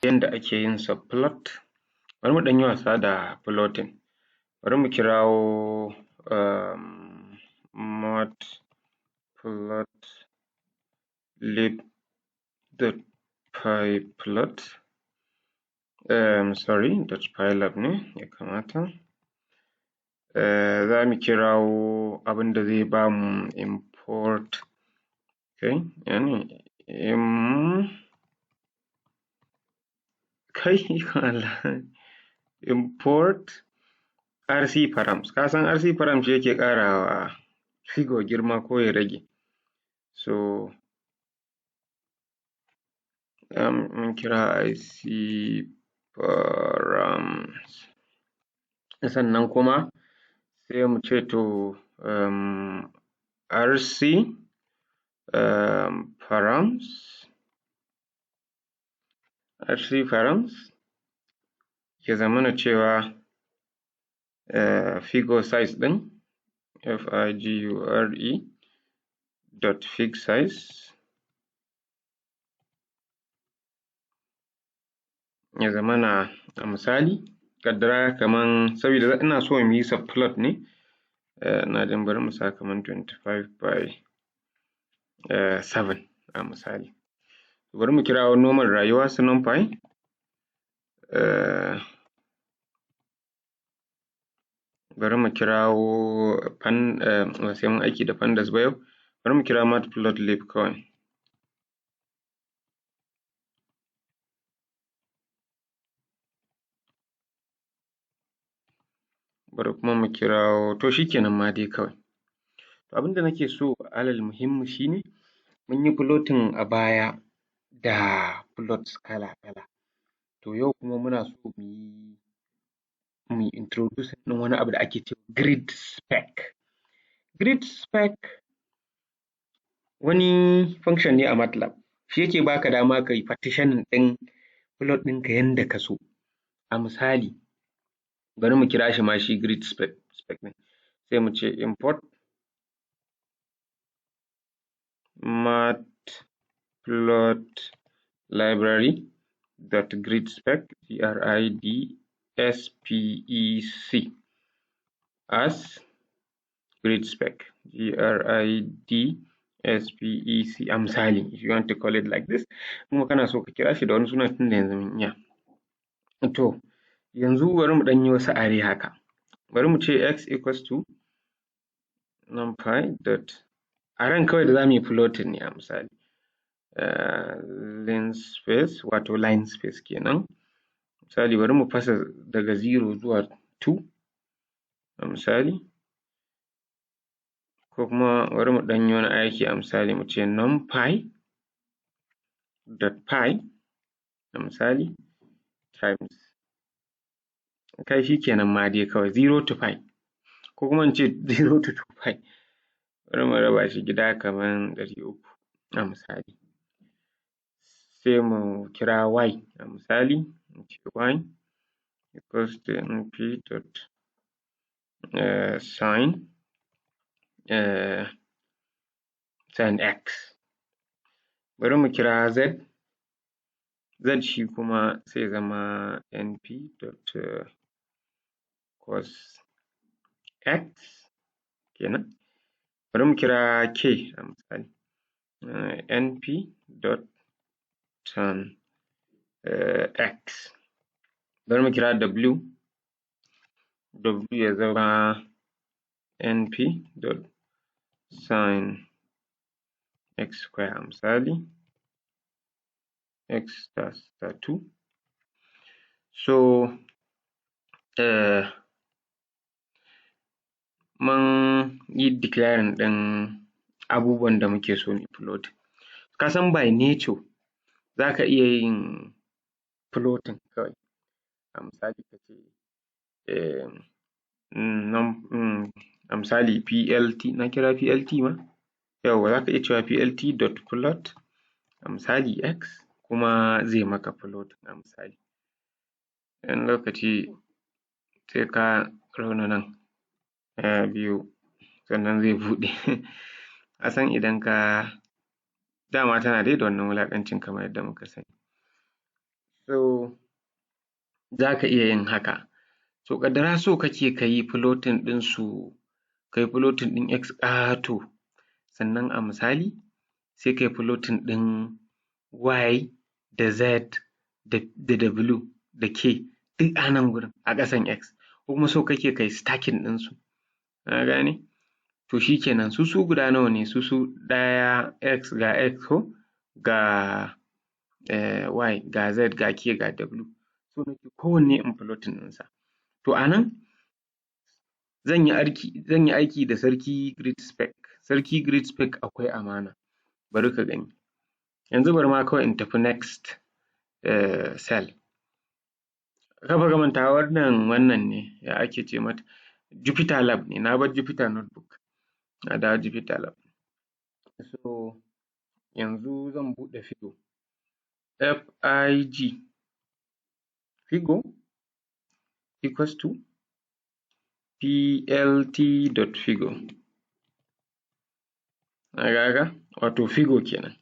yanda ake yin subplot. Bari mu ɗan yi wasa da plotting. Bari mu kirawo matplotlib.pyplot .pylab ne ya kamata. Za mu kirawo abinda zai bamu import import rc params. Ka san rc params shi yake ƙarawa figure girma ko ya rage. So mun kira rc params. Sannan kuma sai mu ce to rc params ya zamana cewa figure size ɗin figure.figsize ya zamana a misali ƙaddara kaman sabida ina so mu yi subplot ne, ina jin bari mu sa kaman 25/7 a misali. Bari mu kirawo normal rayuwa su numpy bari mu kirawo ba sai mun aiki da pandas ba yau, bari mu kira matplotlib kawai. Bari kuma mu kirawo to shikenan ma dai kawai. To abinda nake so alal muhimmi shine mun yi plotting a baya da plots kala-kala. To yau kuma muna so mu yi introducing ɗin wani abu da ake ce grid spec. Grid spec wani function ne a matlab. Shi yake baka dama ka yi partitioning ɗin plot ɗinka yanda ka so. A misali bari mu kira shi ma shi grid spec ɗin. Sai mu ce import matplotlib.gridspec gridspec as gridspec gridspec a misali if you want to call it like this. Kuma kana so ka kira shi da wani sunan tunda yanzu mun iya. To yanzu bari mu ɗan yi wasu array haka. Bari mu ce x equals to numpy dot arrayn kawai da za mu yi plotting ne a misali. Linspace wato line space kenan. Misali bari mu fasa daga 0 zuwa 2 a misali. Ko kuma bari mu ɗan yi wani aiki a misali mu ce numpy dot py a misali times kai shikenan ma dai kawai 0 to pi ko kuma in ce 0 to 2 pi. Bari mu raba shi gida kaman 300 a misali. Sai mu kira y a misali mu ce y equals to np dot sin x. Bari mu kira z shi kuma sai ya zama np dot cos x kenan. Bari mu kira k a misali np dot tan x. Bari mu kira w ya zama np dot sin x square a misali x star 2. So mun yi declaring ɗin abubuwan da muke so mu yi plotting. Ka san by nature za ka iya yin plotting kawai. A misali ka ce a misali plt na kira plt ma? Yawwa za ka iya cewa plt dot plot a misali x kuma zai maka plotting a misali. Wani lokaci sai ka rauna nan biyu sannan zai buɗe. Ka san idan ka dama tana dai da wannan wulaƙancin kamar yadda muka sani. So za ka iya yin haka. So ƙaddara so kake ka yi plotting ɗinsu, ka yi plotting ɗin x ƙato, sannan a misali sai ka yi plotting ɗin y da z da w da k duk a nan gurin a ƙasan x, ko kuma so kake ka yi stacking ɗinsu, ka gane? To shi kenan, su guda nawa ne? Su ɗaya x ga x ko, ga y ga z ga k ga w. So nake kowanne in plotting ɗinsa. To a nan zan yi aiki da sarki grid spec. Sarki grid spec akwai amana, bari ka gani. Yanzu bari ma kawai in tafi next cell. Kar fa ka manta wannan ne, ya ake ce mata? Jupyter lab ne, na bar Jupyter notebook, na dawo Jupyter lab. So yanzu zan buɗe Figo. FIG, Figo equals to plt.figo. Kaga haka? Wato Figo kenan.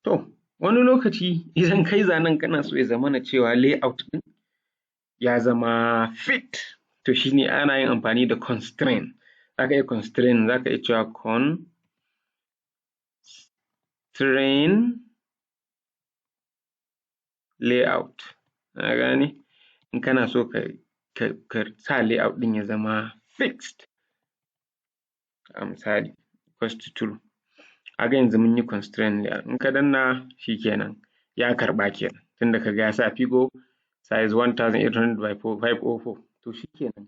To wani lokaci idan kai zanen kana so ya zamana cewa layout ɗin ya zama fit, to shi ne ana yin amfani da constraint. Za ka iya constraint, za ka iya cewa constraint layout, ka gane? In kana so ka sa layout ɗin ya zama fixed, a misali equals to true. Kaga yanzu mun yi constraint layout, in ka danna shi kenan ya karɓa kenan, tunda ka ga ya sa Figo size 1800 by 504. To shi kenan.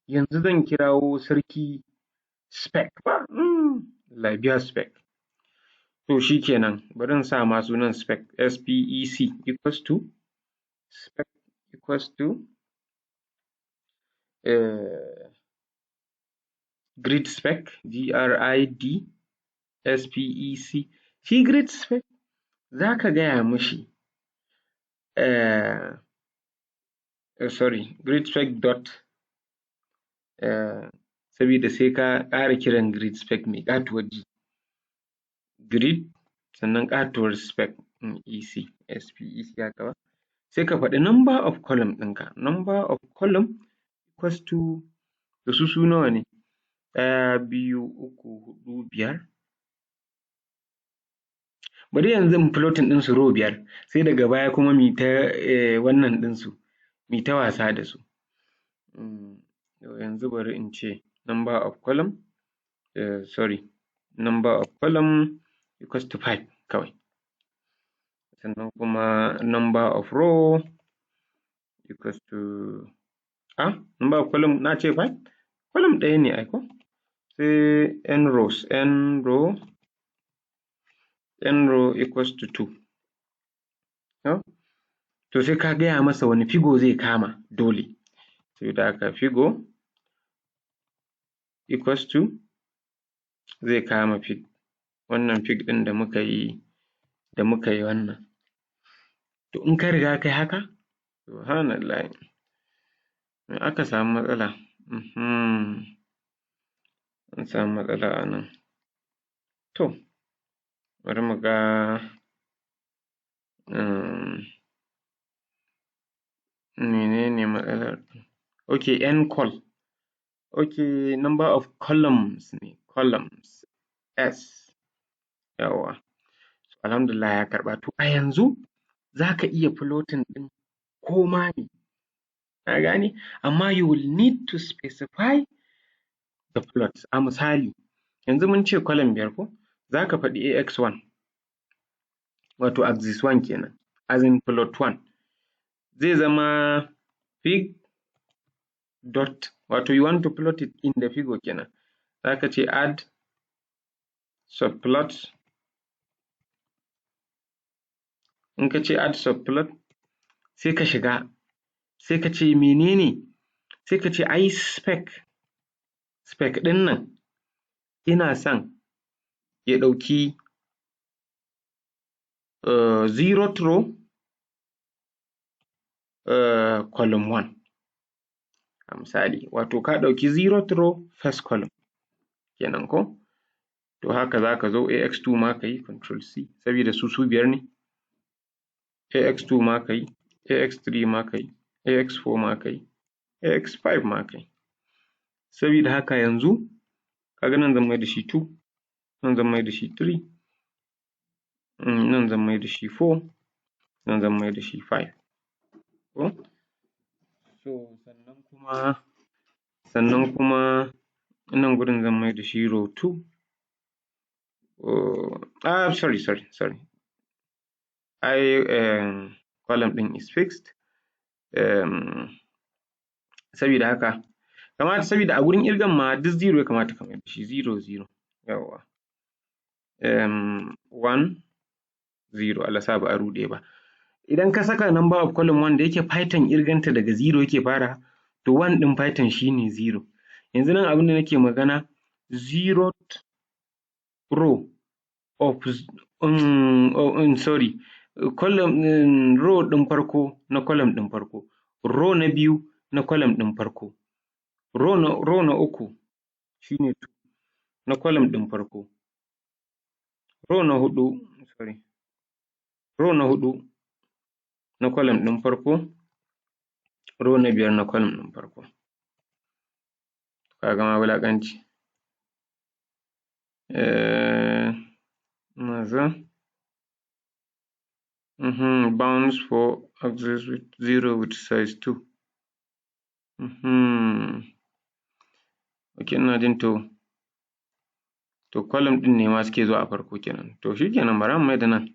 Yanzu zan kirawo sarki spec ba? Allah ya biya spec. To shi kenan, bari in sa ma sunan spec, SPEC equals to spec equals to grid spec, GRID SPEC. Shi grid spec za ka gaya mishi grid spec dot sabida sai ka ƙara kiran grid spec mai ƙatuwar G. Grid sannan ƙatuwar spec EC, SPEC haka ba. Sai ka faɗi number of column ɗinka. Number of column equals to, da su nawa ne? 1, 2, 3, 4, 5. Bari yanzu in plotting ɗinsu row 5, sai daga baya kuma mu ta wannan ɗinsu, mu ta wasa da su. Yanzu bari in ce number of column equals to 5 kawai. Sannan kuma number of row equals to number of column na ce 5? Column ɗaya ne ai ko? Sai n row equals to 2. To sai ka gaya masa wani Figo zai kama dole. Sabida haka Figo equals to zai kama fig, wannan fig ɗin da muka yi wannan. To in ka riga ka yi haka, subhanallahi, in aka samu matsala, an samu matsala a nan. To bari mu ga menene matsalar? Okay, ncol. Okay, number of columns ne, columns, S. Yawwa. Alhamdulillah ya karɓa. To a yanzu za ka iya plotting ɗin koma me, ka gane? Amma you will need to specify the plots. A misali, yanzu mun ce column 5 ko? Za ka faɗi AX1, wato axis 1 kenan, as in plot 1. Zai zama fig dot, wato you want to plot it in the Figo kenan. Za ka ce add subplot. In ka ce add subplot, sai ka shiga, sai ka ce menene? Sai ka ce ai spec ɗin nan ina son ya ɗauki 0th row column 1. A misali, wato ka ɗauki 0th row first column kenan ko? To haka za ka zo AX2 ma ka yi Control C, sabida su 5 ne. ax2 ma kai, ax3 ma kai, ax4 ma kai, ax5 ma kai. Sabida haka yanzu kaga nan zan mai da shi 2, nan zan mai da shi 3, nan zan mai da shi 4, nan zan mai da shi 5. Ko? So sannan kuma nan gurin zan mai da shi row 2. Sorry. Column ɗin is fixed. Sabida haka sabida a gurin ƙirgan ma duk 0 ya kamata ka mai da shi, 0 0. Yawwa. 1 0. Allah sa ba a ruɗe ba. Idan ka saka number of column 1 da yake Python ƙirganta daga 0 yake fara, to 1 ɗin Python shine 0. Yanzu nan abin da nake magana 0th row of column row ɗin farko na column ɗin farko, row na biyu na column ɗin farko, row na uku shine 2 na column ɗin farko, row na huɗu na column ɗin farko, row na 5 na column ɗin farko. Ka ga ma wulaƙanci. Bounds for access with 0 with size 2. Okay, ina jin to column ɗin ne ma suke zuwa a farko kenan. To shi kenan bari mu mai da nan.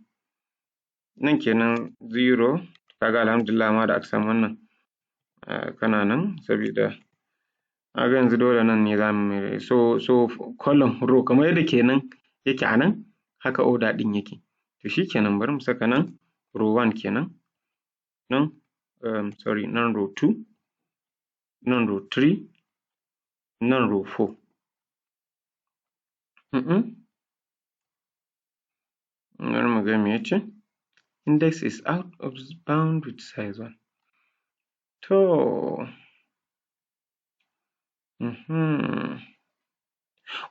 Nan kenan 0, kaga alhamdulillah ma da aka samu wannan kana nan, sabida kaga yanzu dole nan ne za mu mai. So column row kamar yadda kenan yake a nan, haka order ɗin yake. To shi kenan bari mu saka nan row 1 kenan, nan row 2, nan row 3, nan row 4. Bari mu ga me yace. Index is out of bound with size 1. To.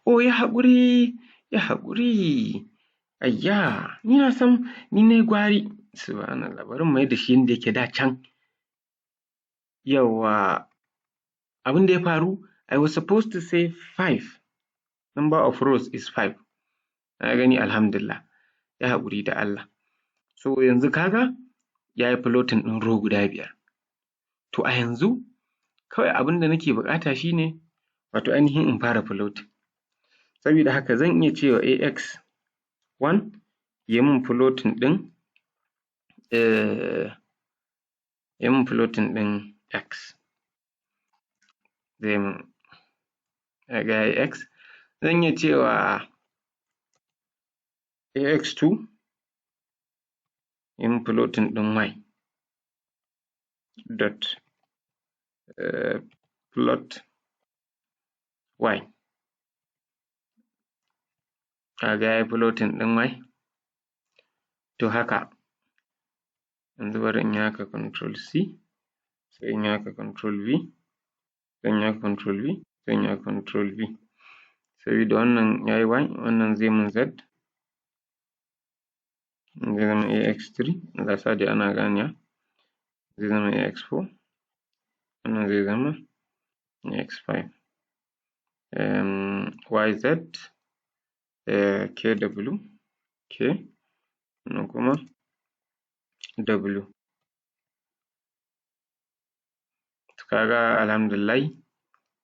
Oh, ya haƙuri. Ayya, ni na san ni nayi gwari. Subhanallah, bari mu mai da shi yanda yake da can. Yawwa, abin da ya faru, I was supposed to say 5. Number of rows is 5. Na gani alhamdulillah. Ya haƙuri da Allah. So yanzu kaga ya yi plotting ɗin row guda 5. To a yanzu kawai abin da nake buƙata shine wato ainihin in fara plotting. Sabida haka zan iya cewa ax1 ya min plotting ɗin x. Zai min, kaga yayi x. Zan iya cewa ax2 ya min plotting ɗin y. Dot plot y. Kaga yayi plotting ɗin y. To haka. Yanzu bari in yi haka control C, sai in yi haka control V, sai in yi haka control V, sai in yi haka control V. Sabida wannan yayi y, wannan zai min z. Zai zama ax3, Allah sa dai ana ganewa. Zai zama ax4, wannan zai zama ax5. Yz, kw, k, wannan kuma w. To kaga alhamdulillahi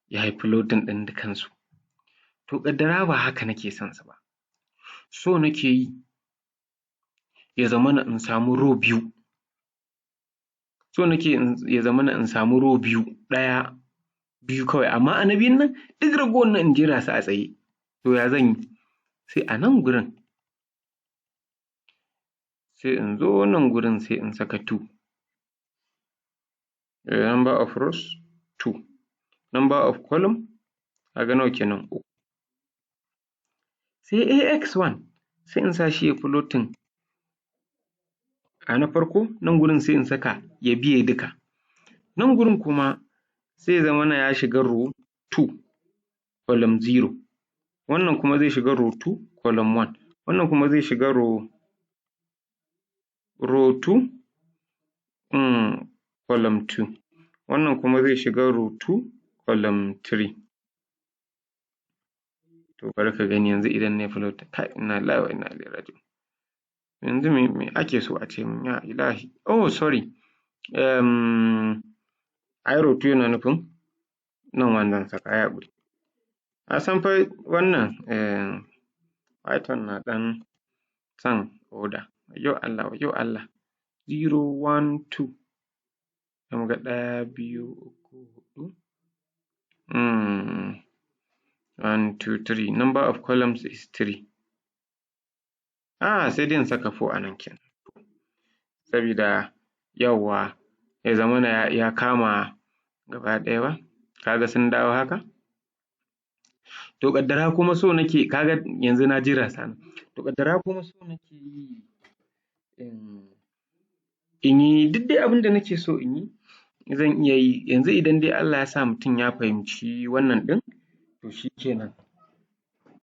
ya yi plotting ɗin dukansu. To ƙaddara ba haka nake son sa ba. So nake yi ya zamana in samu row 2. So nake ya zamana in samu row 2, 1, 2 kawai, amma a na biyun nan duk ragowar nan in jera su a tsaye. To ya zan yi? Sai a nan gurin sai in zo nan gurin sai in saka 2. Number of rows 2. Number of column kaga nawa kenan 3. Sai ax1 sai in sa shi ya plotting a na farko, nan gurin sai in saka ya biye duka. Nan gurin kuma sai ya zamana ya shiga row 2 column 0. Wannan kuma zai shiga row 2 column 1. Wannan kuma zai shiga row 2 column 2. Wannan kuma zai shiga row 2 column 3. To bari ka gani yanzu idan nayi plotting, kai inna lillahi wa inna ilaihi raji'un. Yanzu me ake so a ce min ya ilahi? Oh sorry, ai row 2 yana nufin nan 1 zan saka, ai haƙuri. Na san fa wannan Python na ɗan son order. Wayyo Allah, wayyo Allah. 0, 1, 2. Sai mu ga 1, 2, 3, 4. 1, 2, 3. Number of columns is 3. Sai dai in saka 4 a nan kenan. Sabida yawwa ya zamana ya kama gaba ɗaya ba. Ka ga sun dawo haka? To ƙaddara kuma so nake, ka ga yanzu na jera su a nan. To ƙaddara kuma so nake yi in yi duk dai abin da nake so in yi zan iya yi. Yanzu idan dai Allah ya sa mutum ya fahimci wannan ɗin to shi kenan.